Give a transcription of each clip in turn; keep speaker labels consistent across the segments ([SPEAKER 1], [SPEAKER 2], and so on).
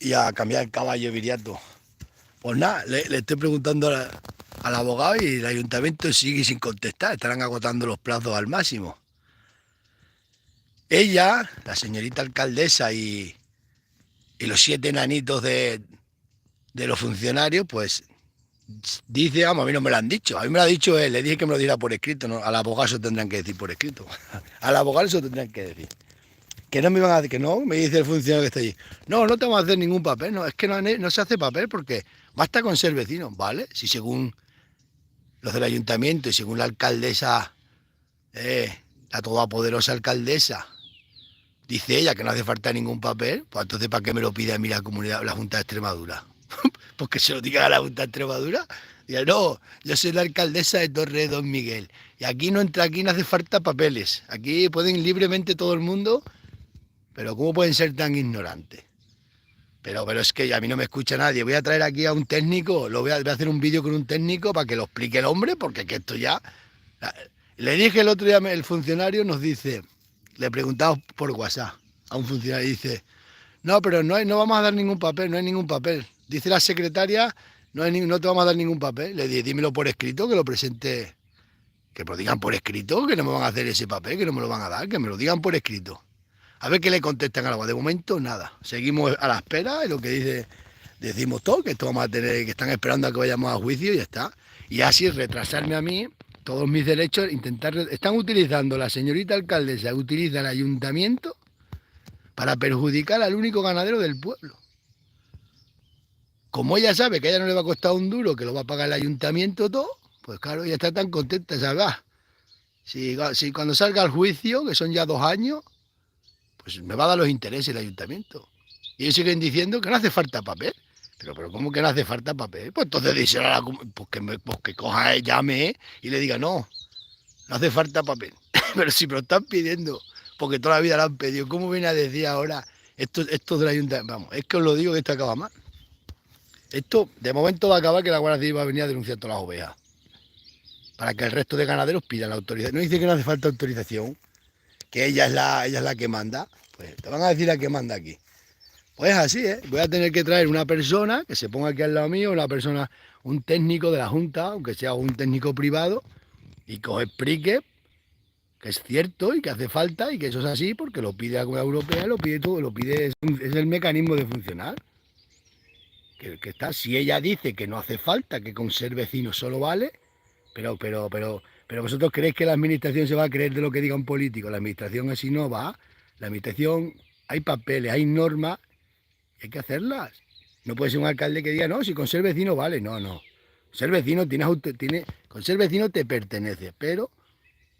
[SPEAKER 1] y a cambiar el caballo viriato. Pues nada, le estoy preguntando al abogado y el ayuntamiento sigue sin contestar, estarán agotando los plazos al máximo. Ella, la señorita alcaldesa y los 7 enanitos de los funcionarios, pues dice, vamos, a mí no me lo han dicho, a mí me lo ha dicho él, le dije que me lo diera por escrito, ¿no? Al abogado eso tendrán que decir por escrito, al abogado eso tendrán que decir. Que no me van a decir, que no, me dice el funcionario que está allí. No, no te vamos a hacer ningún papel, no, es que no se hace papel porque basta con ser vecino, ¿vale? Si según los del ayuntamiento y según la alcaldesa, la todopoderosa alcaldesa, dice ella que no hace falta ningún papel, pues entonces ¿para qué me lo pide a mí la comunidad, la Junta de Extremadura? Pues que se lo diga a la Junta de Extremadura. Diga, no, yo soy la alcaldesa de Torre Don Miguel. Y aquí no entra, aquí no hace falta papeles. Aquí pueden libremente todo el mundo, pero ¿cómo pueden ser tan ignorantes? Pero es que a mí no me escucha nadie. Voy a traer aquí a un técnico, voy a hacer un vídeo con un técnico para que lo explique el hombre, porque que esto ya... Le dije el otro día, el funcionario nos dice, le preguntamos por WhatsApp a un funcionario y dice, no, pero no vamos a dar ningún papel, no hay ningún papel. Dice la secretaria, no te vamos a dar ningún papel. Le dije, dímelo por escrito, que lo presente, que me lo digan por escrito, que no me van a hacer ese papel, que no me lo van a dar, que me lo digan por escrito. A ver qué le contestan algo. De momento, nada. Seguimos a la espera y lo que decimos todo, que esto vamos a tener, que están esperando a que vayamos a juicio y ya está. Y así retrasarme a mí todos mis derechos, intentar... Están utilizando, la señorita alcaldesa utiliza el ayuntamiento para perjudicar al único ganadero del pueblo. Como ella sabe que a ella no le va a costar un duro, que lo va a pagar el ayuntamiento todo, pues claro, ella está tan contenta, ¿sabes? Si cuando salga al juicio, que son ya 2 años, pues me va a dar los intereses el ayuntamiento. Y ellos siguen diciendo que no hace falta papel. Pero ¿cómo que no hace falta papel? Pues entonces díselo a la pues que coja, llame y le diga, no hace falta papel. Pero si me lo están pidiendo, porque toda la vida lo han pedido, ¿cómo viene a decir ahora esto del ayuntamiento? Vamos, es que os lo digo que esto acaba mal. Esto de momento va a acabar que la Guardia Civil va a venir a denunciar todas las ovejas. Para que el resto de ganaderos pidan la autorización. No dice que no hace falta autorización, que ella es la que manda. Pues te van a decir la que manda aquí. Pues así, ¿eh? Voy a tener que traer una persona que se ponga aquí al lado mío, un técnico de la Junta, aunque sea un técnico privado, y que os explique que es cierto y que hace falta y que eso es así porque lo pide la Comunidad Europea, lo pide todo, es el mecanismo de funcionar. Que está, si ella dice que no hace falta, que con ser vecino solo vale, pero vosotros creéis que la administración se va a creer de lo que diga un político. La administración así no va. La administración, hay papeles, hay normas, hay que hacerlas. No puede ser un alcalde que diga, no, si con ser vecino vale. No. Ser vecino con ser vecino te pertenece, pero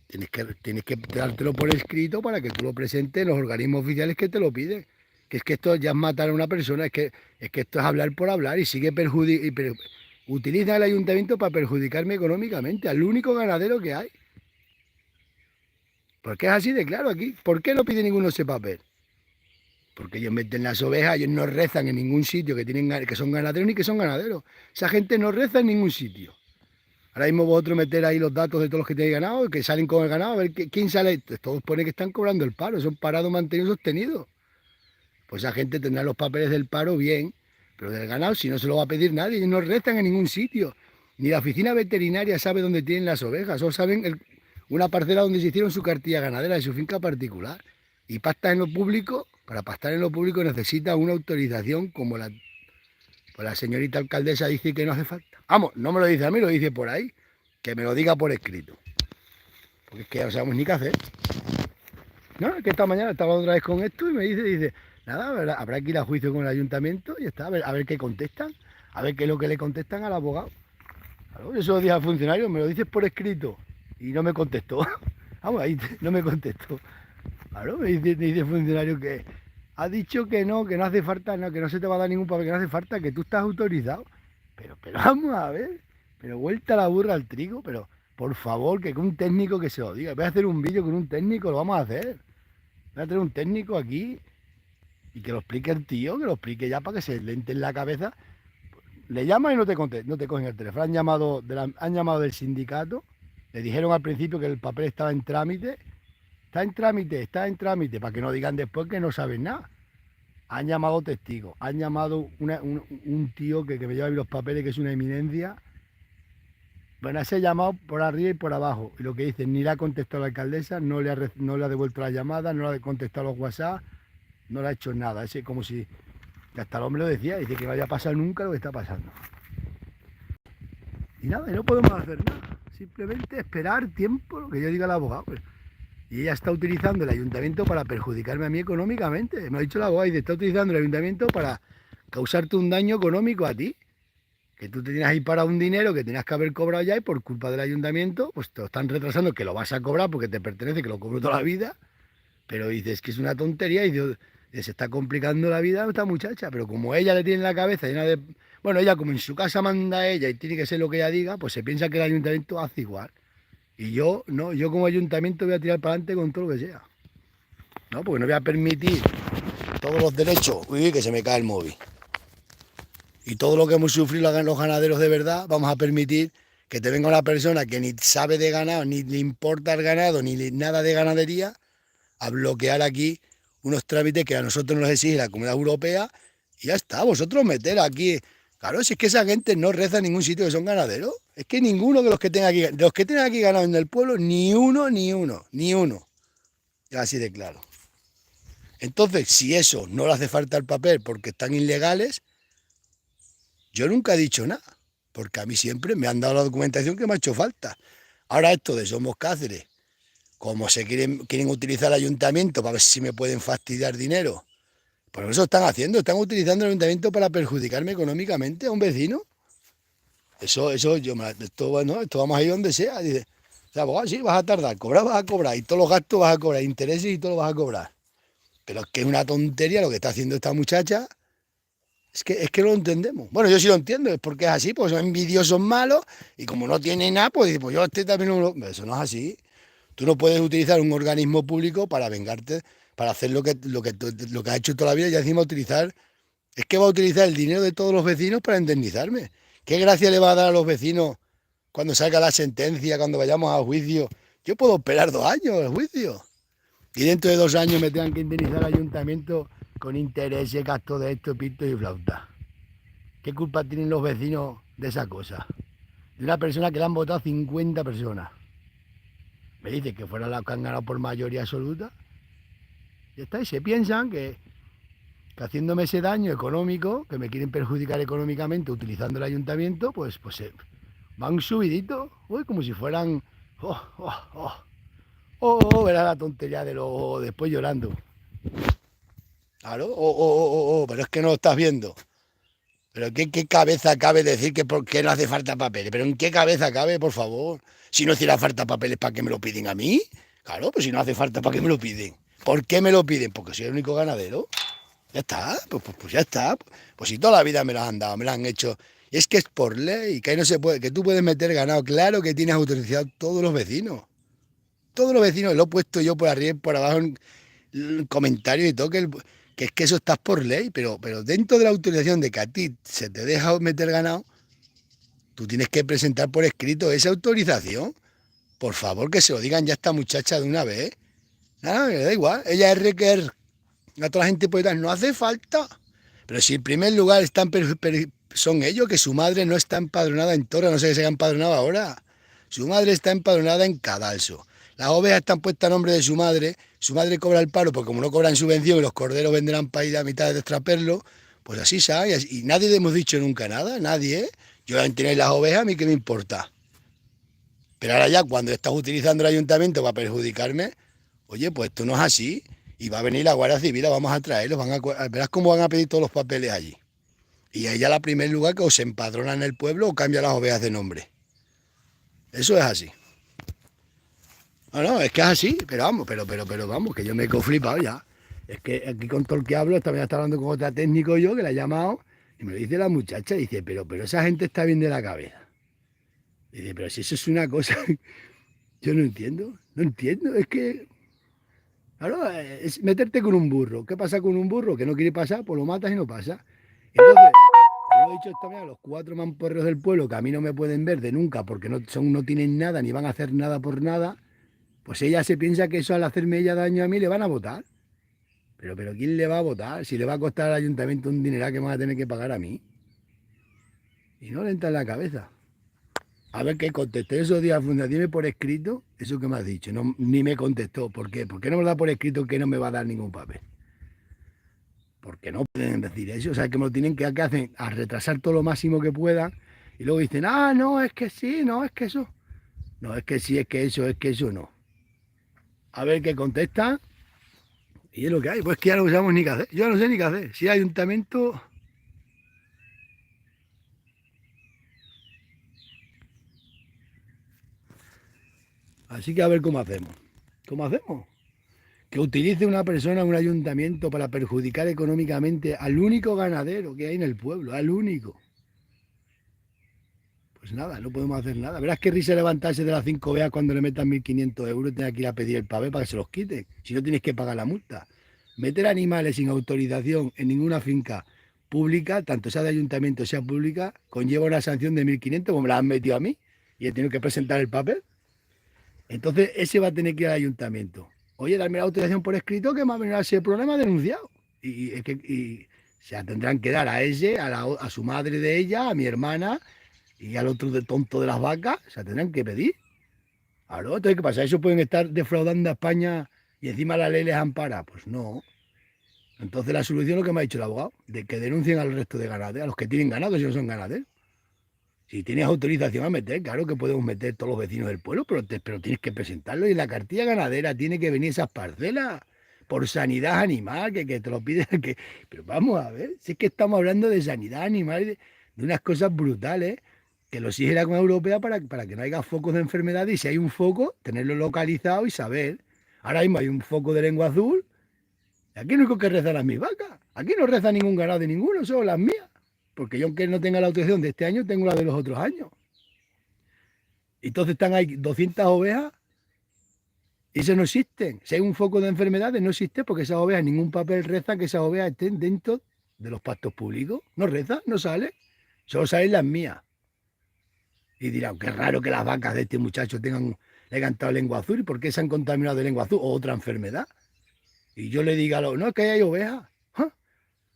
[SPEAKER 1] tienes que dártelo por escrito para que tú lo presentes en los organismos oficiales que te lo piden. Que es que esto ya es matar a una persona, es que esto es hablar por hablar y sigue perjudicando. Utiliza el ayuntamiento para perjudicarme económicamente, al único ganadero que hay. Porque es así de claro aquí. ¿Por qué no pide ninguno ese papel? Porque ellos meten las ovejas, ellos no rezan en ningún sitio que son ganaderos ni que son ganaderos. Esa gente no reza en ningún sitio. Ahora mismo vosotros meter ahí los datos de todos los que tenéis ganado, que salen con el ganado, a ver quién sale. Todos ponen que están cobrando el paro, son parados, mantenidos, sostenidos. Pues esa gente tendrá los papeles del paro bien, pero del ganado si no se lo va a pedir nadie, ellos no rezan en ningún sitio. Ni la oficina veterinaria sabe dónde tienen las ovejas, solo saben una parcela donde se hicieron su cartilla ganadera de su finca particular. Y pasta en lo público, para pastar en lo público necesita una autorización como pues la señorita alcaldesa dice que no hace falta. Vamos, no me lo dice a mí, lo dice por ahí, que me lo diga por escrito. Porque es que ya no sabemos ni qué hacer. No, es que esta mañana estaba otra vez con esto y me dice, nada, habrá que ir a juicio con el ayuntamiento y está, a ver qué contestan, a ver qué es lo que le contestan al abogado. Claro, eso lo dije al funcionario, me lo dices por escrito y no me contestó. Vamos, ahí no me contestó. Claro, me dice el funcionario que ha dicho que no hace falta, no, que no se te va a dar ningún papel, que no hace falta, que tú estás autorizado. Pero vamos a ver, pero vuelta la burra al trigo, pero por favor, que con un técnico que se lo diga. Voy a hacer un vídeo con un técnico, lo vamos a hacer. Voy a tener un técnico aquí y que lo explique el tío, que lo explique ya para que se le entre en la cabeza. Le llaman y no te cogen el teléfono. Han llamado del sindicato, le dijeron al principio que el papel estaba en trámite. Está en trámite, para que no digan después que no saben nada. Han llamado testigos, han llamado un tío que me lleva los papeles, que es una eminencia. Bueno, se ha llamado por arriba y por abajo. Y lo que dicen, ni le ha contestado la alcaldesa, no le ha devuelto la llamada, no le ha contestado los WhatsApp, no le ha hecho nada. Es como si, hasta el hombre lo decía, dice que no vaya a pasar nunca lo que está pasando. Y nada, y no podemos hacer nada. Simplemente esperar tiempo, lo que yo diga al abogado. Pues. Y ella está utilizando el ayuntamiento para perjudicarme a mí económicamente. Me ha dicho el abogado, dice, está utilizando el ayuntamiento para causarte un daño económico a ti. Que tú te tienes ahí para un dinero que tenías que haber cobrado ya y por culpa del ayuntamiento, pues te lo están retrasando, que lo vas a cobrar porque te pertenece, que lo cobro toda la vida. Pero dices que es una tontería y Dios, se está complicando la vida a esta muchacha. Pero como ella le tiene la cabeza llena de... Bueno, ella como en su casa manda ella y tiene que ser lo que ella diga, pues se piensa que el ayuntamiento hace igual. Y yo, no, yo como ayuntamiento voy a tirar para adelante con todo lo que sea. No, porque no voy a permitir todos los derechos. Uy, que se me cae el móvil. Y todo lo que hemos sufrido los ganaderos de verdad, vamos a permitir que te venga una persona que ni sabe de ganado, ni le importa el ganado, ni nada de ganadería, a bloquear aquí unos trámites que a nosotros nos exige la Comunidad Europea y ya está, vosotros meter aquí. Claro, si es que esa gente no reza en ningún sitio que son ganaderos, es que ninguno de los que tenga aquí, de los que tengan aquí ganado en el pueblo, ni uno. Ya así de claro. Entonces, si eso no le hace falta el papel porque están ilegales, yo nunca he dicho nada, porque a mí siempre me han dado la documentación que me ha hecho falta. Ahora esto de Somos Cáceres, como se quieren utilizar el ayuntamiento para ver si me pueden fastidiar dinero, pues eso están haciendo, están utilizando el ayuntamiento para perjudicarme económicamente a un vecino. Eso, esto vamos a ir donde sea. Dice, o sea, abogado, sí, vas a tardar, cobrar vas a cobrar, y todos los gastos vas a cobrar, intereses y todo lo vas a cobrar. Pero es que es una tontería lo que está haciendo esta muchacha. Es que lo entendemos. Bueno, yo sí lo entiendo, es porque es así, porque son envidiosos malos, y como no tienen nada, pues, pues yo este también no lo... Eso no es así. Tú no puedes utilizar un organismo público para vengarte, para hacer lo que ha hecho toda la vida y encima utilizar... Es que va a utilizar el dinero de todos los vecinos para indemnizarme. ¿Qué gracia le va a dar a los vecinos cuando salga la sentencia, cuando vayamos a juicio? Yo puedo esperar 2 años el juicio. Y dentro de 2 años me tengan que indemnizar al ayuntamiento con intereses, gastos de esto, pintos y flauta. ¿Qué culpa tienen los vecinos de esa cosa? De una persona que le han votado 50 personas. Me dice que fueran las que han ganado por mayoría absoluta. Y está, y se piensan que haciéndome ese daño económico, que me quieren perjudicar económicamente utilizando el ayuntamiento, pues van subidito, uy, como si fueran... verá la tontería de lo después llorando. Claro, pero es que no lo estás viendo. Pero ¿qué cabeza cabe decir que por qué no hace falta papeles? ¿Pero en qué cabeza cabe, por favor? Si no hiciera falta papeles, ¿para qué me lo piden a mí? Claro, pues si no hace falta, ¿para qué me lo piden? ¿Por qué me lo piden? Porque soy el único ganadero. Ya está, pues ya está. Pues si toda la vida me lo han dado, me lo han hecho. Y es que es por ley, que ahí no se puede, que tú puedes meter ganado. Claro que tienes autorizado todos los vecinos. Todos los vecinos, lo he puesto yo por arriba y por abajo en comentarios y todo, que es que eso está por ley, pero dentro de la autorización de que a ti se te deja meter ganado, tú tienes que presentar por escrito esa autorización. Por favor, que se lo digan ya a esta muchacha de una vez. Nada, me da igual. Ella es requer. A toda la gente puede dar, no hace falta. Pero si en primer lugar son ellos, que su madre no está empadronada en Torra, no sé que se haya empadronado ahora. Su madre está empadronada en Cadalso. Las ovejas están puestas a nombre de su madre cobra el paro, porque como no cobran subvención y los corderos venderán para ir a mitad de extraperlo, pues así sabe. Y nadie le hemos dicho nunca nada, nadie, ¿eh? Yo en tener las ovejas, a mí qué me importa. Pero ahora ya, cuando estás utilizando el ayuntamiento para perjudicarme, oye, pues esto no es así. Y va a venir la Guardia Civil, la vamos a traer, verás cómo van a pedir todos los papeles allí. Y ella la primer lugar que o se empadrona en el pueblo o cambia las ovejas de nombre. Eso es así. No, es que es así, pero vamos, que yo me he flipado ya. Es que aquí con todo el que hablo, también está hablando con otra técnico yo, que la he llamado, y me lo dice la muchacha, dice, pero esa gente está bien de la cabeza. Dice, pero si eso es una cosa, yo no entiendo, es que, claro, es meterte con un burro. ¿Qué pasa con un burro? Que no quiere pasar, pues lo matas y no pasa. Entonces, como he dicho esta mañana, los 4 mamporros del pueblo, que a mí no me pueden ver de nunca, porque no tienen nada, ni van a hacer nada por nada, pues ella se piensa que eso al hacerme ella daño a mí le van a votar. Pero ¿quién le va a votar? Si le va a costar al ayuntamiento un dineral que me va a tener que pagar a mí. Y no le entra en la cabeza. A ver qué contesté esos días, Funda, dime por escrito eso que me has dicho. No, ni me contestó. ¿Por qué? ¿Por qué no me da por escrito que no me va a dar ningún papel? Porque no pueden decir eso. O sea, que me lo tienen que hacer a retrasar todo lo máximo que puedan. Y luego dicen, ah, no, es que sí, no, es que eso. No, es que sí, es que eso no. A ver qué contestan. Y es lo que hay. Pues que ya no sabemos ni qué hacer. Yo no sé ni qué hacer. Si hay ayuntamiento. Así que a ver cómo hacemos. ¿Cómo hacemos? Que utilice una persona un ayuntamiento para perjudicar económicamente al único ganadero que hay en el pueblo, al único. Pues nada, no podemos hacer nada. Verás qué risa levantarse de las 5 veas cuando le metan 1.500 euros y tenga que ir a pedir el pavé para que se los quiten. Si no tienes que pagar la multa. Meter animales sin autorización en ninguna finca pública, tanto sea de ayuntamiento sea pública, conlleva una sanción de 1.500 como me la han metido a mí y he tenido que presentar el papel. Entonces ese va a tener que ir al ayuntamiento. Oye, darme la autorización por escrito que me ha venido ese problema denunciado. Y se la tendrán que dar a ese, a su madre de ella, a mi hermana y al otro de tonto de las vacas, se la tendrán que pedir. Claro, entonces, ¿qué pasa? ¿Eso pueden estar defraudando a España y encima la ley les ampara? Pues no. Entonces la solución es lo que me ha dicho el abogado, de que denuncien al resto de ganaderos, a los que tienen ganado, si no son ganaderos. Si tienes autorización a meter, claro que podemos meter todos los vecinos del pueblo, pero tienes que presentarlo. Y en la cartilla ganadera tiene que venir esas parcelas por sanidad animal, que te lo piden. Pero vamos a ver, si es que estamos hablando de sanidad animal, de unas cosas brutales, que lo exige la Comunidad Europea para que no haya focos de enfermedades y si hay un foco, tenerlo localizado y saber. Ahora mismo hay un foco de lengua azul, y aquí no es que rezan las mis vacas. Aquí no reza ningún ganado de ninguno, solo las mías. Porque yo, aunque no tenga la autorización de este año, tengo la de los otros años. Entonces están ahí 200 ovejas y eso no existen. Si hay un foco de enfermedades, no existe porque esas ovejas, ningún papel reza que esas ovejas estén dentro de los pastos públicos. No reza, no sale. Solo salen las mías. Y dirán, qué raro que las vacas de este muchacho le hayan cantado lengua azul. ¿Y por qué se han contaminado de lengua azul o otra enfermedad? Y yo le diga, no, es que hay ovejas. ¿Ah?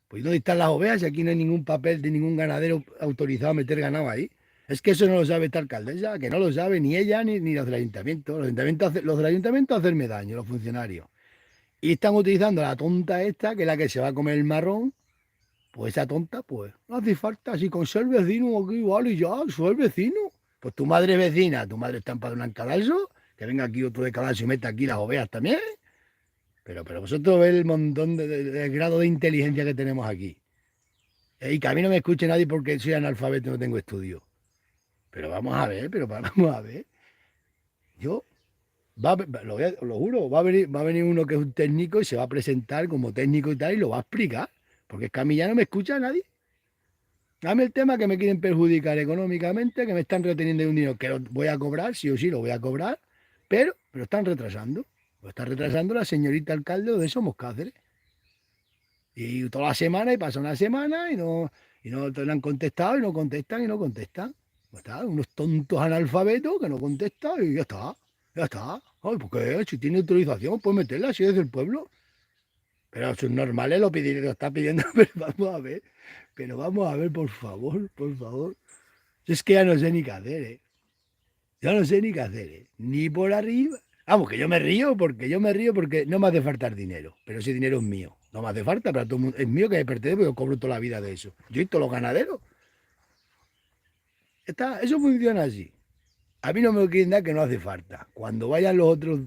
[SPEAKER 1] Pues ¿dónde están las ovejas si aquí no hay ningún papel de ningún ganadero autorizado a meter ganado ahí? Es que eso no lo sabe esta alcaldesa, que no lo sabe ni ella ni los del ayuntamiento. Los del ayuntamiento hacerme daño, los funcionarios. Y están utilizando la tonta esta, que es la que se va a comer el marrón. Pues esa tonta, pues, no hace falta. Si con ser vecino aquí, vale, ya, soy el vecino. Pues tu madre es vecina, tu madre está empadronada en Cadalso, que venga aquí otro de Cadalso y meta aquí las ovejas también. Pero vosotros veis el montón de grado de inteligencia que tenemos aquí. Y que a mí no me escuche nadie porque soy analfabeto y no tengo estudio. Pero vamos a ver, vamos a ver. Yo, lo juro, va a venir uno que es un técnico y se va a presentar como técnico y tal y lo va a explicar. Porque es que a mí ya no me escucha nadie. Dame el tema que me quieren perjudicar económicamente, que me están reteniendo un dinero que lo voy a cobrar, sí o sí lo voy a cobrar, pero me lo están retrasando. Lo está retrasando la señorita alcalde de Somos Cáceres. Y toda la semana, y pasa una semana, y no te lo han contestado, y no contestan, y no contestan. Pues está, unos tontos analfabetos que no contestan, y ya está, ya está. Ay, ¿por qué? Si tiene autorización, pues meterla, si es del pueblo. Pero sus normales lo está pidiendo, pero vamos a ver, por favor, por favor. Es que ya no sé ni qué hacer, ¿eh? Ya no sé ni qué hacer, ¿eh? Ni por arriba. Vamos, que yo me río porque no me hace falta dinero, pero ese dinero es mío. No me hace falta, pero todo el mundo, es mío que me pertenece porque yo cobro toda la vida de eso. Yo y todos los ganaderos. Eso funciona así. A mí no me lo quieren dar que no hace falta. Cuando vayan los otros,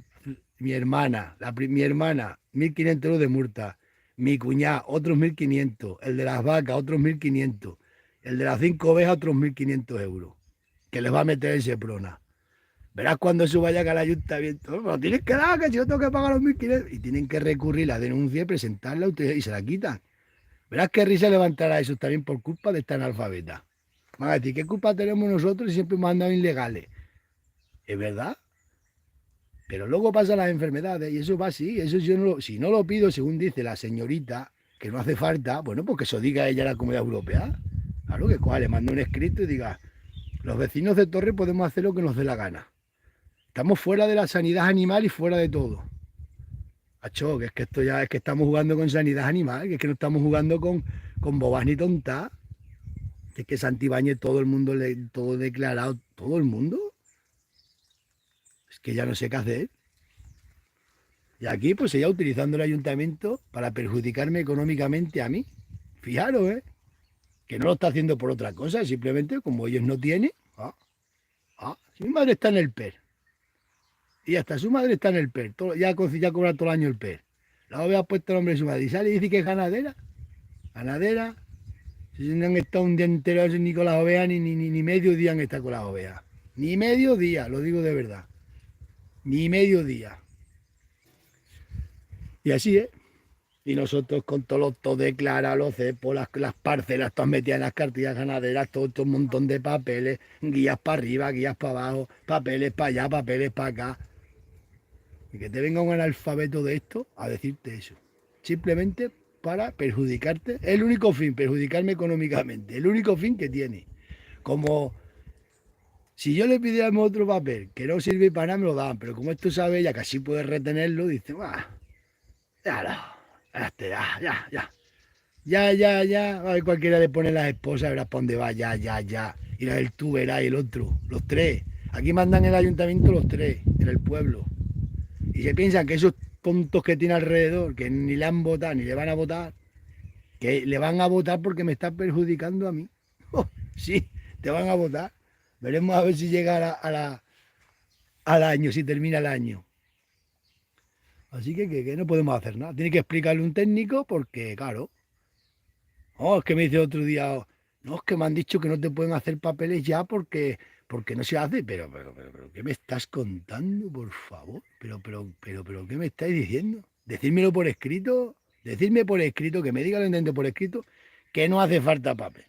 [SPEAKER 1] mi hermana, 1.500 euros de multa, mi cuñada, otros 1.500, el de las vacas, otros 1.500, el de las 5 ovejas, otros 1.500 euros, que les va a meter ese prona. Verás cuando eso vaya al ayuntamiento. Pero tienes que dar, que si yo tengo que pagar los 1.500. Y tienen que recurrir la denuncia y presentarla y se la quitan. Verás qué risa levantará eso también por culpa de esta analfabeta. Van a decir, ¿qué culpa tenemos nosotros si siempre hemos andado ilegales? ¿Es verdad? Pero luego pasan las enfermedades y eso va así. Eso yo si no lo pido, según dice la señorita, que no hace falta, bueno, pues que eso diga ella a la Comunidad Europea. Claro que le manda un escrito y diga, los vecinos de Torre podemos hacer lo que nos dé la gana. Estamos fuera de la sanidad animal y fuera de todo. Acho, que es que esto ya es que estamos jugando con sanidad animal, que es que no estamos jugando con bobas ni tontas. Que es que Santibáñez todo el mundo, todo declarado, todo el mundo. Es que ya no sé qué hacer. Y aquí pues ella utilizando el ayuntamiento para perjudicarme económicamente a mí. Fijaros, que no lo está haciendo por otra cosa, simplemente como ellos no tienen. Si mi madre está en el PER, y hasta su madre está en el PER, ya cobra todo el año el PER. La OVEA ha puesto el nombre de su madre y sale y dice que es ganadera. Ganadera. Si no han estado un día entero ni con las ovejas, ni medio día han estado con las ovejas. Ni medio día, lo digo de verdad. Ni medio día. Y así es. Y nosotros con todos los todo declarados, los cepos, las parcelas, todas metidas en las cartillas ganaderas, todo un montón de papeles, guías para arriba, guías para abajo, papeles para allá, papeles para acá. Y que te venga un analfabeto de esto a decirte eso. Simplemente para perjudicarte. Es el único fin, perjudicarme económicamente. El único fin que tiene. Como si yo le pidiéramos otro papel que no sirve para nada, me lo daban. Pero como esto sabe ella que así puede retenerlo, dice, ya, ya. Ya. A ver, cualquiera le pone las esposas, verás para dónde va, ya. Y la del tú verás y el otro, los tres. Aquí mandan en el ayuntamiento los tres, en el pueblo. Y se piensan que esos tontos que tiene alrededor, que ni le han votado ni le van a votar, que le van a votar porque me está perjudicando a mí. Oh, sí, te van a votar. Veremos a ver si llega al año, si termina el año. Así que no podemos hacer nada. Tiene que explicarle un técnico porque, claro, es que me dice otro día, no, es que me han dicho que no te pueden hacer papeles ya porque no se hace. Pero, ¿qué me estás contando, por favor? Pero, ¿qué me estáis diciendo? Decírmelo por escrito, decirme por escrito, que me diga el intento por escrito, que no hace falta papel,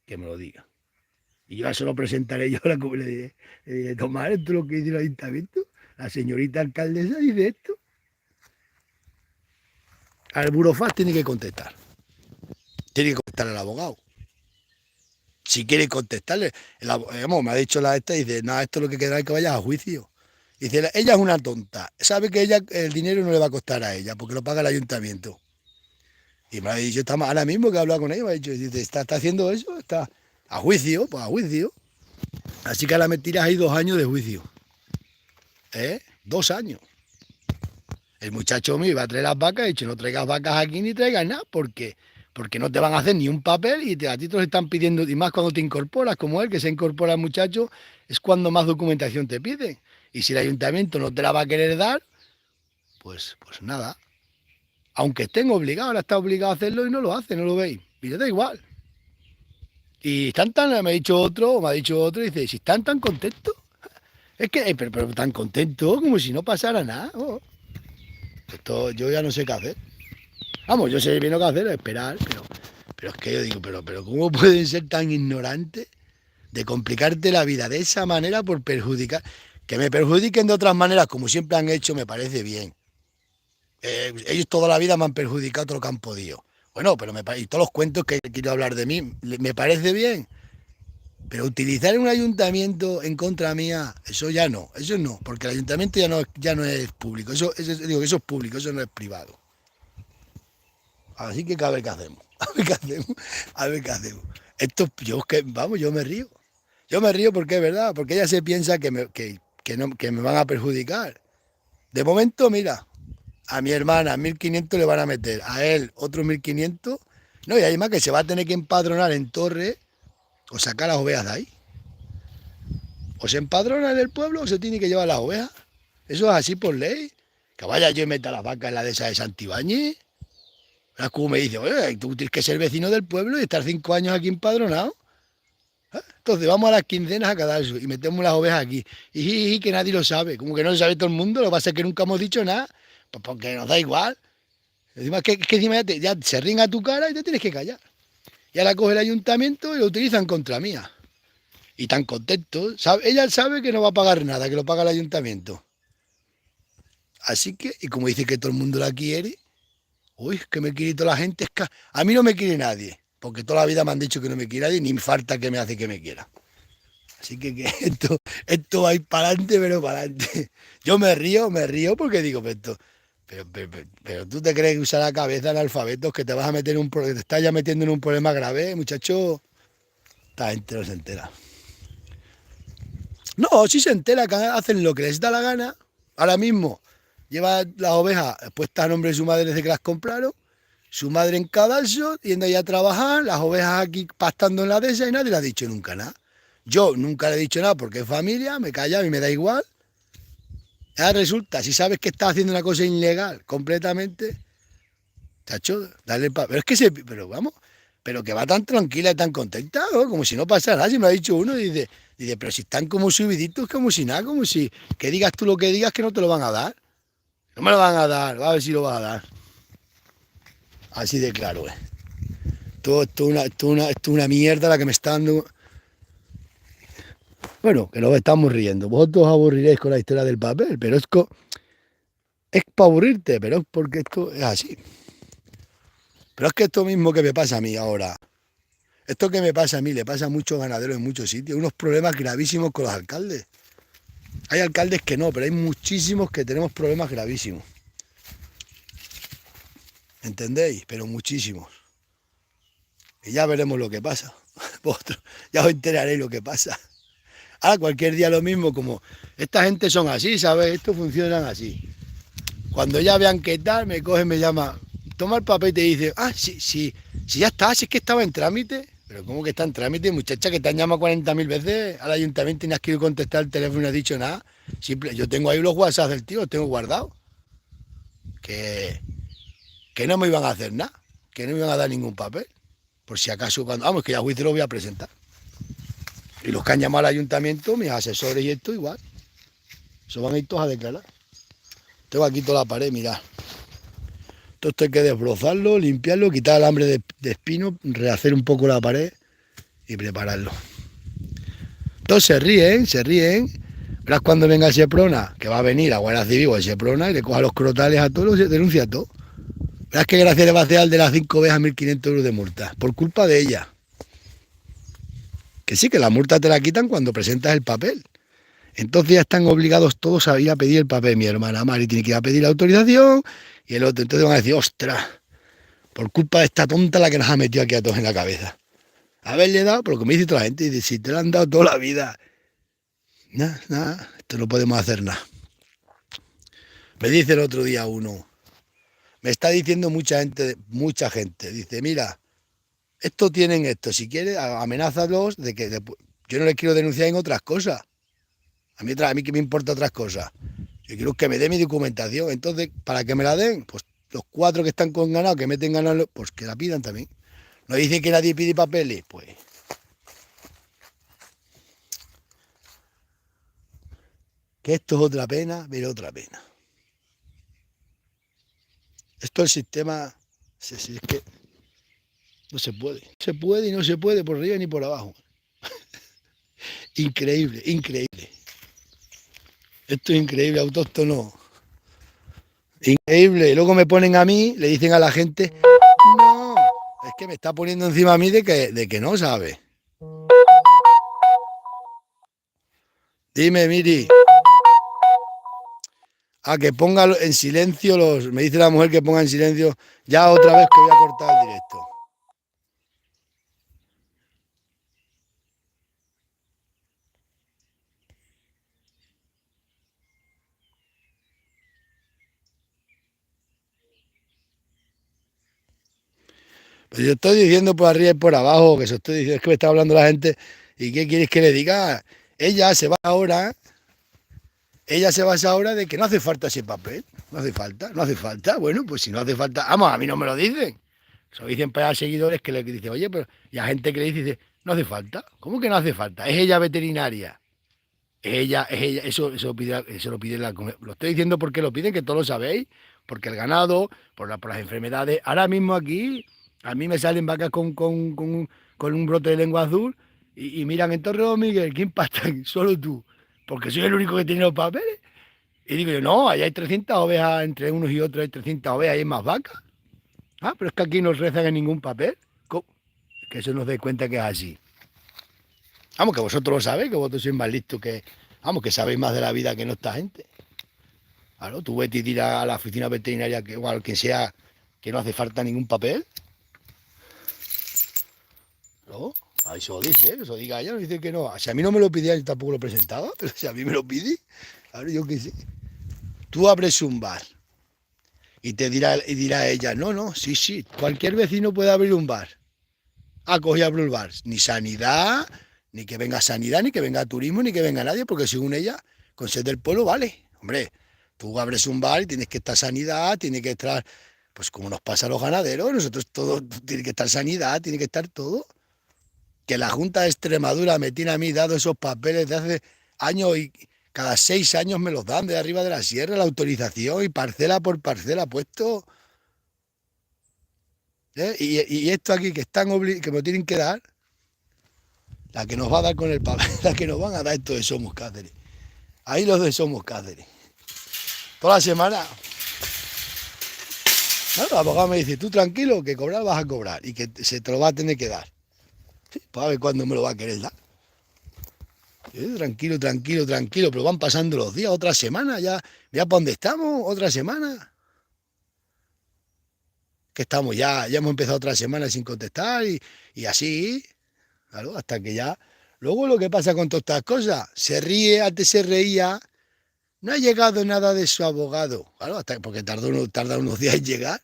[SPEAKER 1] que me lo diga. Y yo ya se lo presentaré yo a la comunidad. Le diré, tomar esto lo que dice el ayuntamiento. La señorita alcaldesa dice esto. Al burofax tiene que contestar. Tiene que contestar al abogado. Si quiere contestarle, me ha dicho la esta, dice, no, esto es lo que queda es que vayas a juicio. Dice, ella es una tonta, sabe que ella el dinero no le va a costar a ella, porque lo paga el ayuntamiento. Y me ha dicho, ahora mismo que he hablado con ella, me ha dicho, dice, está haciendo eso, está a juicio, pues a juicio. Así que a la mentira hay 2 años de juicio. 2 años. El muchacho mío iba a traer las vacas, he dicho, no traigas vacas aquí ni traigas nada, porque no te van a hacer ni un papel y a ti te los están pidiendo, y más cuando te incorporas, como él, que se incorpora el muchacho, es cuando más documentación te piden. Y si el ayuntamiento no te la va a querer dar, pues nada. Aunque estén obligados, ahora está obligado a hacerlo y no lo hace, no lo veis. Y le da igual. Y me ha dicho otro, y dice, si están tan contentos, es que, pero tan contentos como si no pasara nada. Esto yo ya no sé qué hacer. Vamos, yo sé bien lo que hacer, esperar, pero es que yo digo, pero ¿cómo pueden ser tan ignorantes de complicarte la vida de esa manera por perjudicar? Que me perjudiquen de otras maneras, como siempre han hecho, me parece bien. Ellos toda la vida me han perjudicado todo lo que han podido. Bueno, y todos los cuentos que quiero hablar de mí, me parece bien. Pero utilizar un ayuntamiento en contra mía, eso no, porque el ayuntamiento ya no es público, digo que eso es público, eso no es privado. Así que a ver qué hacemos, a ver qué hacemos. Yo me río. Yo me río porque es verdad, porque ella se piensa que me van a perjudicar. De momento, mira, a mi hermana 1.500 le van a meter, a él otros 1.500, no, y además que se va a tener que empadronar en Torre o sacar las ovejas de ahí. O se empadrona en el pueblo o se tiene que llevar las ovejas. Eso es así por ley. Que vaya yo y meta las vacas en la de esa de Santibáñez. ¿Verdad? Como me dice, oye, tú tienes que ser vecino del pueblo y estar 5 años aquí empadronado. Entonces vamos a las quincenas a cada eso y metemos las ovejas aquí. Y que nadie lo sabe. Como que no lo sabe todo el mundo, lo que pasa es que nunca hemos dicho nada. Pues porque nos da igual. Encima que encima ya se ringa a tu cara y te tienes que callar. Y ahora coge el ayuntamiento y lo utilizan contra mía. Y tan contento. Ella sabe que no va a pagar nada, que lo paga el ayuntamiento. Así que, y como dice que todo el mundo la quiere, uy, que me quiere toda la gente. A mí no me quiere nadie, porque toda la vida me han dicho que no me quiere nadie, ni falta que me hace que me quiera. Así que esto va a ir para adelante, pero para adelante. Yo me río porque digo, Pero tú te crees que usar la cabeza en alfabetos que te vas a meter en que te estás ya metiendo en un problema grave, muchacho. Esta gente no se entera. No, sí se entera, que hacen lo que les da la gana. Ahora mismo lleva las ovejas puestas a nombre de su madre desde que las compraron. Su madre en cadalso, yendo ahí a trabajar, las ovejas aquí pastando en la dehesa y nadie le ha dicho nunca nada. Yo nunca le he dicho nada porque es familia, me calla y me da igual. Ahora resulta, si sabes que estás haciendo una cosa ilegal completamente, chacho, dale pero es que pero vamos, pero que va tan tranquila y tan contenta, ¿no? Como si no pasara nada, si me lo ha dicho uno, dice, pero si están como subiditos, como si nada, como si que digas tú lo que digas que no te lo van a dar. No me lo van a dar, va a ver si lo vas a dar. Así de claro, esto es una mierda la que me está dando. Bueno, que nos estamos riendo. Vosotros os aburriréis con la historia del papel, pero es para aburrirte, pero es porque esto es así. Pero es que esto mismo que me pasa a mí ahora, esto que me pasa a mí le pasa a muchos ganaderos en muchos sitios, unos problemas gravísimos con los alcaldes. Hay alcaldes que no, pero hay muchísimos que tenemos problemas gravísimos. ¿Entendéis? Pero muchísimos. Y ya veremos lo que pasa. Vosotros ya os enteraréis lo que pasa. Ahora cualquier día lo mismo, como esta gente son así, ¿sabes? Estos funcionan así. Cuando ya vean qué tal, me coge, me llama, toma el papel y te dice, sí, ya está, si es que estaba en trámite. Pero ¿cómo que está en trámite, muchacha, que te han llamado 40.000 veces al ayuntamiento y no has querido contestar el teléfono y no has dicho nada? Simple, yo tengo ahí los WhatsApp del tío, los tengo guardados. Que, que no me iban a hacer nada, que no me iban a dar ningún papel. Por si acaso, vamos, que ya juicio lo voy a presentar. Y los que han llamado al ayuntamiento, mis asesores y esto, igual. Se van a ir todos a declarar. Tengo aquí toda la pared, mirad. Todo esto hay que desbrozarlo, limpiarlo, quitar el alambre de espino, rehacer un poco la pared y prepararlo. Todos se ríen, se ríen. Verás cuando venga Seprona, que va a venir a Guardia Civil o Seprona y le coja los crotales a todos, se denuncia a todo. Verás qué gracia le va a hacer al de las 5 ovejas 1.500 euros de multa, por culpa de ella. Que sí, que la multa te la quitan cuando presentas el papel. Entonces ya están obligados todos a ir a pedir el papel. Mi hermana Mari tiene que ir a pedir la autorización y el otro. Entonces van a decir, ostras, por culpa de esta tonta la que nos ha metido aquí a todos en la cabeza. Haberle dado, pero como dice toda la gente, dice, si te lo han dado toda la vida. Nada, esto no podemos hacer nada. Me dice el otro día uno, me está diciendo mucha gente, dice, mira, esto tienen esto, si quieres, amenázalos de que yo no les quiero denunciar en otras cosas. A mí que me importa otras cosas. Yo quiero que me dé mi documentación. Entonces, para que me la den, pues los 4 que están con ganado, que meten ganado, pues que la pidan también. No dice que nadie pide papeles, pues. Que esto es otra pena, pero otra pena. Esto el sistema, es que no se puede. Se puede y no se puede por arriba ni por abajo. Increíble, increíble. Esto es increíble, autóctono. Increíble. Luego me ponen a mí, le dicen a la gente, no, es que me está poniendo encima a mí de que no sabe. Dime, Miri. Que ponga en silencio me dice la mujer que ponga en silencio, ya otra vez que voy a cortar el directo. Pues yo estoy diciendo por arriba y por abajo, que eso estoy diciendo, es que me está hablando la gente, ¿y qué quieres que le diga? Ella se basa ahora de que no hace falta ese papel, no hace falta, bueno, pues si no hace falta, vamos, a mí no me lo dicen, se lo dicen para seguidores que le dicen, oye, pero, y a gente que le dice, no hace falta, ¿cómo que no hace falta? Es ella veterinaria, es ella, eso lo pide lo estoy diciendo porque lo piden, que todos lo sabéis, porque el ganado, por las enfermedades, ahora mismo aquí, a mí me salen vacas con un brote de lengua azul y miran en Torre Don Miguel, ¿quién impactan? Solo tú, porque soy el único que tiene los papeles. Y digo yo, no, allá hay 300 ovejas, entre unos y otros hay 300 ovejas y hay más vacas. Pero es que aquí no rezan en ningún papel. ¿Cómo? Que eso nos dé cuenta que es así. Vamos, que vosotros lo sabéis, que vosotros sois más listos que... Vamos, que sabéis más de la vida que no esta gente. Claro, tú vete y tira a la oficina veterinaria, que igual que sea, que no hace falta ningún papel. ¿No? Eso dice, eso diga ella, no dice que no. Si a mí no me lo pidía, yo tampoco lo presentaba, pero si a mí me lo pide, ahora yo qué sé. Tú abres un bar y dirá ella, no, no, sí, sí, cualquier vecino puede abrir un bar. Ah, coge y abro el bar. Ni sanidad, ni que venga sanidad, ni que venga turismo, ni que venga nadie, porque según ella, con ser del pueblo vale. Hombre, tú abres un bar y tienes que estar sanidad, tiene que estar, pues como nos pasa a los ganaderos, nosotros todo, tiene que estar sanidad, tiene que estar todo. Que la Junta de Extremadura me tiene a mí dado esos papeles de hace años y cada 6 años me los dan de arriba de la sierra, la autorización y parcela por parcela puesto. ¿Eh? Y esto aquí que están que me tienen que dar, la que nos va a dar con el papel, la que nos van a dar esto de Somos Cáceres. Ahí los de Somos Cáceres. Toda la semana. Bueno, el abogado me dice, tú tranquilo, que cobrar vas a cobrar y que se te lo va a tener que dar. Sí, pues a ver cuándo me lo va a querer dar. Tranquilo, tranquilo, tranquilo, pero van pasando los días, otra semana, ya para dónde estamos, otra semana. Que estamos ya hemos empezado otra semana sin contestar y así, claro, hasta que ya. Luego lo que pasa con todas estas cosas, se ríe, antes se reía, no ha llegado nada de su abogado, claro, hasta porque tarda unos días en llegar.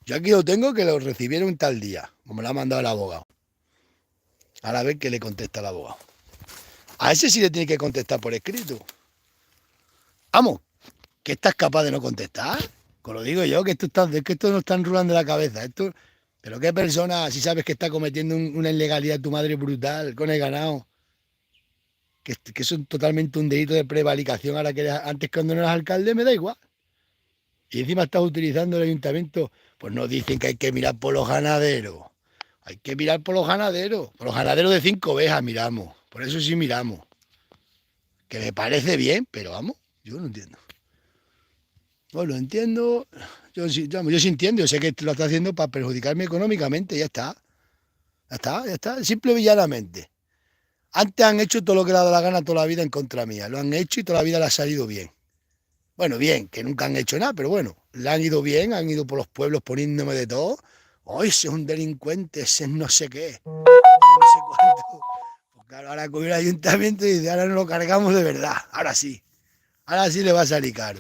[SPEAKER 1] Yo aquí lo tengo que lo recibieron tal día, como me lo ha mandado el abogado. Ahora a ver qué le contesta el abogado. A ese sí le tiene que contestar por escrito. Vamos, que estás capaz de no contestar. Pues lo digo yo, que esto no está enrulando la cabeza. Pero qué persona, si sabes que está cometiendo una ilegalidad tu madre brutal con el ganado, que eso es totalmente un delito de prevaricación, ahora que antes cuando no eras alcalde me da igual. Y encima estás utilizando el ayuntamiento, pues nos dicen que hay que mirar por los ganaderos. Hay que mirar por los ganaderos. Por los ganaderos de 5 ovejas miramos. Por eso sí miramos. Que me parece bien, pero vamos, yo no entiendo. No lo entiendo. Yo sí entiendo. Yo sé que lo está haciendo para perjudicarme económicamente. Ya está. Ya está, ya está. Simple y llanamente. Antes han hecho todo lo que le ha dado la gana toda la vida en contra mía. Lo han hecho y toda la vida le ha salido bien. Bueno, bien, que nunca han hecho nada, pero bueno, le han ido bien, han ido por los pueblos poniéndome de todo. Oh, ese es un delincuente, ese es no sé qué, no sé cuánto. Pues claro, ahora con el ayuntamiento y dice, ahora nos lo cargamos de verdad, ahora sí le va a salir caro.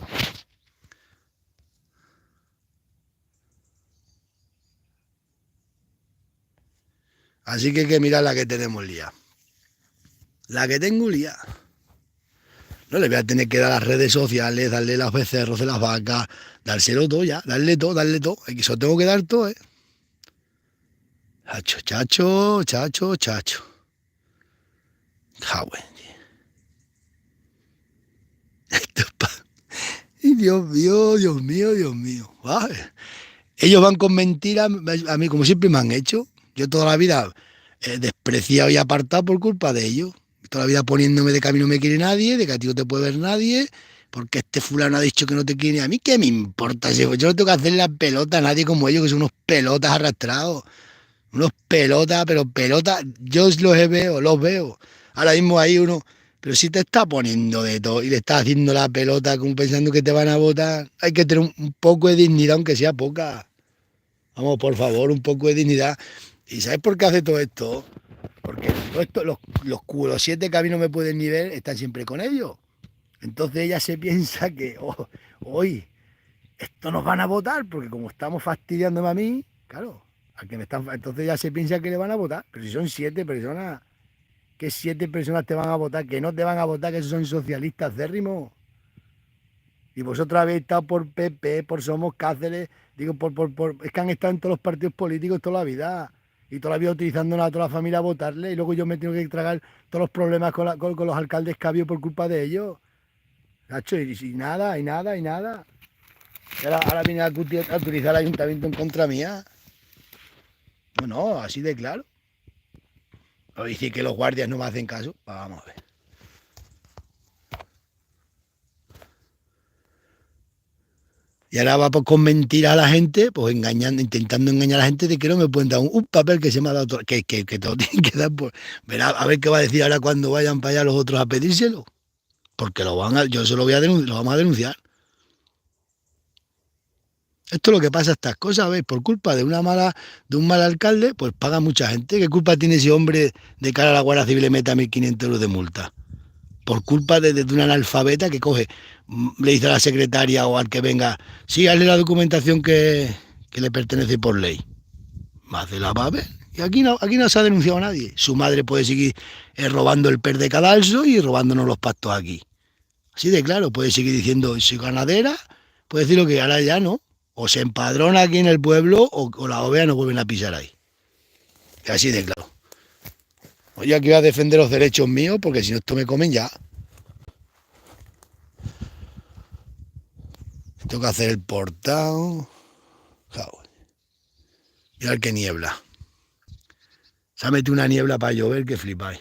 [SPEAKER 1] Así que hay que mirar la que tenemos lía. La que tengo lía. No le voy a tener que dar las redes sociales, darle los becerros de las vacas, dárselo todo ya, darle todo, darle todo. Eso tengo que dar todo, ¿eh? Chacho, chacho, chacho, chacho. Jagüey. Y Dios mío, Dios mío, Dios mío. Vale. Ellos van con mentiras, a mí como siempre me han hecho. Yo toda la vida despreciado y apartado por culpa de ellos. Toda la vida poniéndome de que a mí no me quiere nadie, de que a ti no te puede ver nadie, porque este fulano ha dicho que no te quiere. A mí qué me importa, yo no tengo que hacer la pelota a nadie como ellos, que son unos pelotas arrastrados. Unos pelotas, pero pelotas, yo los veo. Ahora mismo hay uno, pero si te está poniendo de todo y le estás haciendo la pelota como pensando que te van a votar, hay que tener un poco de dignidad, aunque sea poca. Vamos, por favor, un poco de dignidad. ¿Y sabes por qué hace todo esto? Porque los 7 que a mí no me pueden ni ver están siempre con ellos. Entonces ella se piensa que hoy esto nos van a votar, porque como estamos fastidiándome a mí, claro, entonces ya se piensa que le van a votar. Pero si son 7 personas, ¿qué 7 personas te van a votar? Que no te van a votar, que esos son socialistas acérrimos. Y vosotros habéis estado por PP, por Somos Cáceres, digo, es que han estado en todos los partidos políticos toda la vida. Y toda la vida utilizando a toda la familia a votarle. Y luego yo me tengo que tragar todos los problemas con los alcaldes que ha habido por culpa de ellos. Nacho, y nada, y nada, y nada. Y ahora viene a utilizar el ayuntamiento en contra mía. No, no, así de claro. O decir que los guardias no me hacen caso. Vamos a ver. Y ahora va con mentiras a la gente, pues intentando engañar a la gente de que no me pueden dar un papel que se me ha dado, que te lo tienen que dar por. Verá, a ver qué va a decir ahora cuando vayan para allá los otros a pedírselo. Porque yo se lo voy a denunciar, lo vamos a denunciar. Esto es lo que pasa, estas cosas, ¿ves? Por culpa de un mal alcalde, pues paga mucha gente. ¿Qué culpa tiene ese hombre de cara a la Guardia Civil y le meta 1.500 euros de multa? Por culpa de un analfabeta que coge, le dice a la secretaria o al que venga, sí, hazle la documentación que le pertenece por ley. Más de la va a ver. Y aquí no se ha denunciado a nadie. Su madre puede seguir robando el per de cadalso y robándonos los pactos aquí. Así de claro, puede seguir diciendo, soy ganadera, puede decir lo que ahora ya no. O se empadrona aquí en el pueblo o las ovejas no vuelven a pisar ahí. Así de claro. Oye, aquí voy a defender los derechos míos porque si no esto me comen ya. Tengo que hacer el portado. Y a ver qué niebla. Se ha metido una niebla para llover que flipáis.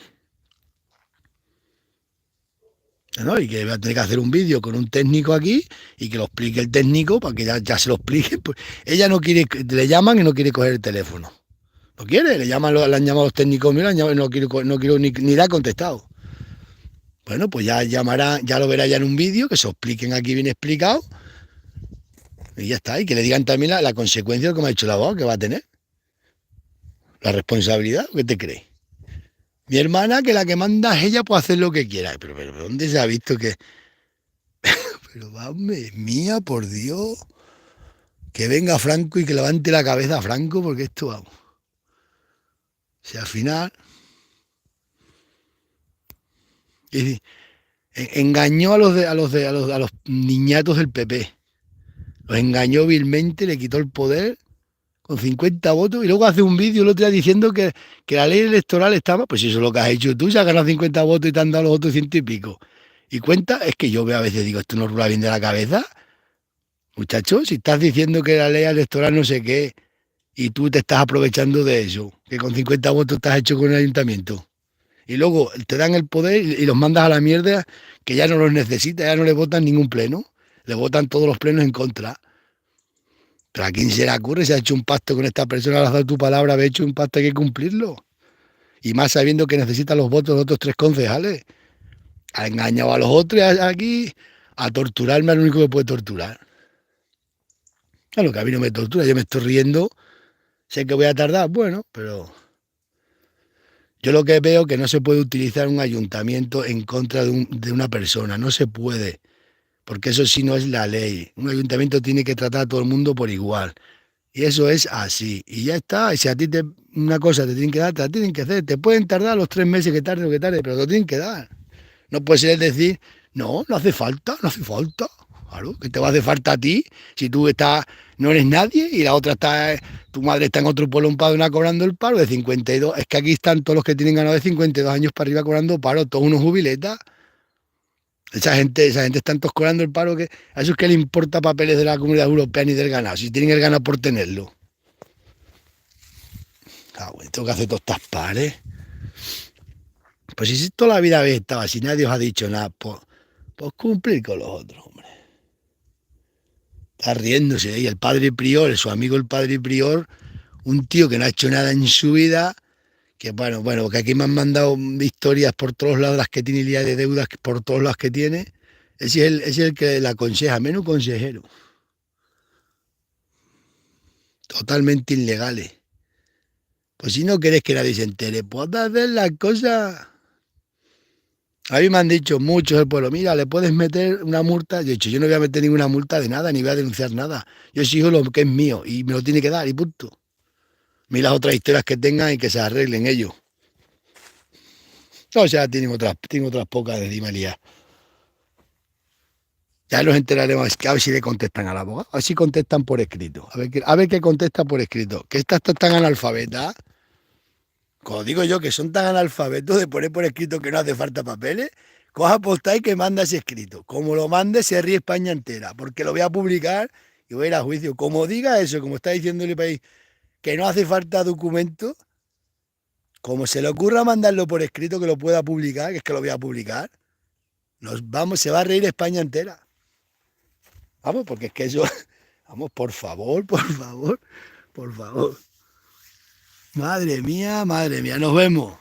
[SPEAKER 1] ¿No? Y que voy a tener que hacer un vídeo con un técnico aquí y que lo explique el técnico para que ya se lo explique. Pues ella no quiere, le llaman y no quiere coger el teléfono. No quiere, le han llamado los técnicos míos, no quiero ni le ha contestado. Bueno, pues ya llamará, ya lo verá ya en un vídeo, que se lo expliquen aquí bien explicado. Y ya está, y que le digan también la consecuencia de lo que me ha dicho el abogado, que va a tener. La responsabilidad, ¿qué te crees? Mi hermana, que la que manda es ella, puede hacer lo que quiera. Pero ¿dónde se ha visto que...? Pero vamos, mía, por Dios. Que venga Franco y que levante la cabeza a Franco, porque esto, vamos. Si al final... engañó a los niñatos del PP. Los engañó vilmente, le quitó el poder con 50 votos y luego hace un vídeo el otro día diciendo que la ley electoral estaba, pues eso es lo que has hecho tú, se has ganado 50 votos y te han dado los otros ciento y pico. Y cuenta, es que yo veo a veces, digo, esto no rula bien de la cabeza. Muchachos, si estás diciendo que la ley electoral no sé qué, y tú te estás aprovechando de eso, que con 50 votos estás hecho con el ayuntamiento. Y luego te dan el poder y los mandas a la mierda, que ya no los necesitas, ya no le votan ningún pleno, le votan todos los plenos en contra. Pero ¿a quién se le ocurre? Se ha hecho un pacto con esta persona, le has dado tu palabra, habéis hecho un pacto, hay que cumplirlo. Y más sabiendo que necesita los votos de otros 3 concejales. Ha engañado a los otros aquí a torturarme, al único que puede torturar. A lo que a mí no me tortura, yo me estoy riendo, sé que voy a tardar, bueno, pero yo lo que veo es que no se puede utilizar un ayuntamiento en contra de una persona, no se puede, porque eso sí no es la ley. Un ayuntamiento tiene que tratar a todo el mundo por igual. Y eso es así. Y ya está. Y si a ti una cosa te tienen que dar, te la tienen que hacer. Te pueden tardar los 3 meses que tarde o que tarde, pero te lo tienen que dar. No puede ser decir, no, no hace falta, no hace falta. Claro, que te va a hacer falta a ti si tú no eres nadie y la otra tu madre está en otro pueblo en Paduna cobrando el paro de 52. Es que aquí están todos los que tienen ganado de 52 años para arriba cobrando paro, todos unos jubiletas. Esa gente están todos cobrando el paro, que a eso es que le importa papeles de la Comunidad Europea ni del ganado, si tienen el ganado por tenerlo. Tengo que hacer todas estas pares. Pues si toda la vida habéis estado así, nadie os ha dicho nada, pues cumplir con los otros, hombre. Está riéndose. Y el padre prior, su amigo el padre prior, un tío que no ha hecho nada en su vida, que bueno, que aquí me han mandado historias por todos lados, las que tiene el día de deudas, por todos lados que tiene. Ese es el que le aconseja, menos consejero. Totalmente ilegales. Pues si no querés que nadie se entere, puedes hacer las cosas. A mí me han dicho muchos del pueblo, mira, le puedes meter una multa. Yo he dicho, yo no voy a meter ninguna multa de nada, ni voy a denunciar nada. Yo exijo lo que es mío y me lo tiene que dar y punto. Mira las otras historias que tengan y que se arreglen ellos. O sea, tienen otras pocas de Dimalía. Ya nos enteraremos, a ver si le contestan al abogado, a ver si contestan por escrito. A ver qué contesta por escrito. Que estas tan analfabetas, como digo yo, que son tan analfabetos de poner por escrito que no hace falta papeles, coja postal y que manda ese escrito. Como lo mande, se ríe España entera, porque lo voy a publicar y voy a ir a juicio. Como diga eso, como está diciendo el país, que no hace falta documento, como se le ocurra mandarlo por escrito que lo pueda publicar, que es que lo voy a publicar, se va a reír España entera. Vamos, porque es que eso, vamos, por favor, por favor, por favor. Madre mía, nos vemos.